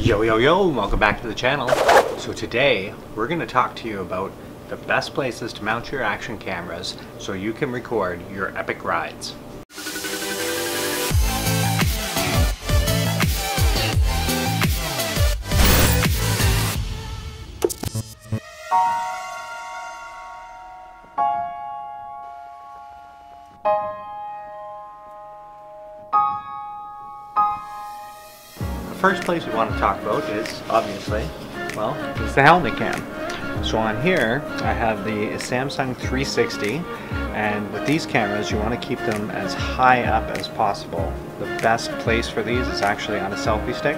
Yo, welcome back to the channel. So today we're going to talk to you about the best places to mount your action cameras so you can record your epic rides. The first place we want to talk about is, obviously, well, it's the helmet cam. So on here, I have the Samsung 360, and with these cameras, you want to keep them as high up as possible. The best place for these is actually on a selfie stick,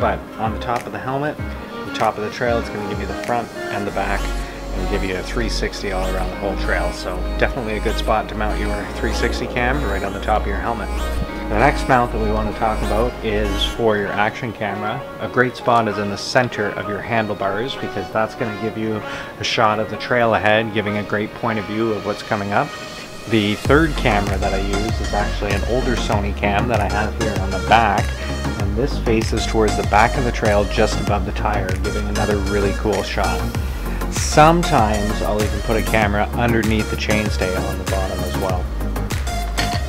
but on the top of the helmet, the top of the trail, it's going to give you the front and the back, and give you a 360 all around the whole trail. So definitely a good spot to mount your 360 cam right on the top of your helmet. The next mount that we want to talk about is for your action camera. A great spot is in the center of your handlebars because that's going to give you a shot of the trail ahead, giving a great point of view of what's coming up. The third camera that I use is actually an older Sony cam that I have here on the back, and this faces towards the back of the trail just above the tire, giving another really cool shot. Sometimes I'll even put a camera underneath the chainstay on the bottom as well.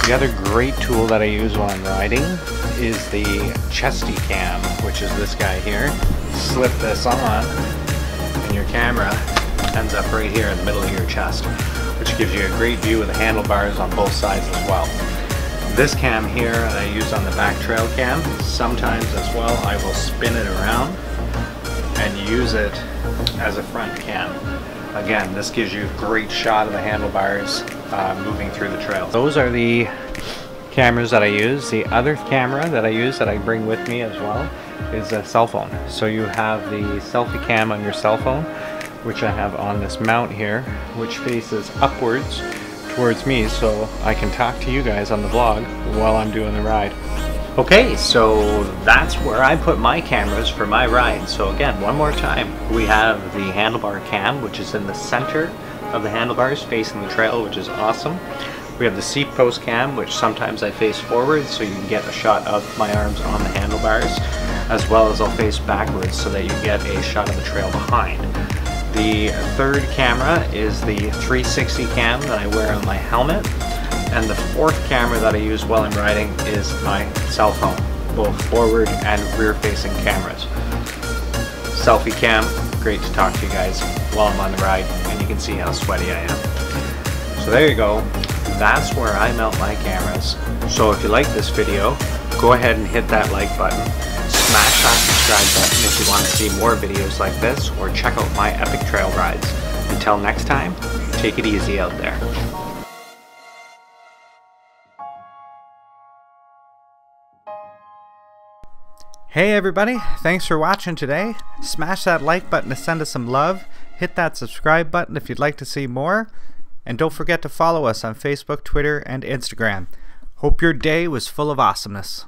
The other great tool that I use when I'm riding is the chesty cam, which is this guy here. Slip this on and your camera ends up right here in the middle of your chest, which gives you a great view of the handlebars on both sides as well. This cam here I use on the back trail cam. Sometimes as well I will spin it around and use it as a front cam. Again, this gives you a great shot of the handlebars moving through the trail. Those are the cameras that I use. The other camera that I use that I bring with me as well is a cell phone. So you have the selfie cam on your cell phone, which I have on this mount here, which faces upwards towards me so I can talk to you guys on the vlog while I'm doing the ride. Okay, so that's where I put my cameras for my ride. So again, one more time, we have the handlebar cam, which is in the center of the handlebars facing the trail, which is awesome. We have the seat post cam, which sometimes I face forward so you can get a shot of my arms on the handlebars, as well as I'll face backwards so that you get a shot of the trail behind. The third camera is the 360 cam that I wear on my helmet. And the fourth camera that I use while I'm riding is my cell phone, both forward and rear facing cameras. Selfie cam, great to talk to you guys while I'm on the ride, and you can see how sweaty I am. So there you go, that's where I mount my cameras. So if you like this video, go ahead and hit that like button, smash that subscribe button if you want to see more videos like this, or check out my epic trail rides. Until next time, take it easy out there. Hey everybody, thanks for watching today. Smash that like button to send us some love. Hit that subscribe button if you'd like to see more. And don't forget to follow us on Facebook, Twitter, and Instagram. Hope your day was full of awesomeness.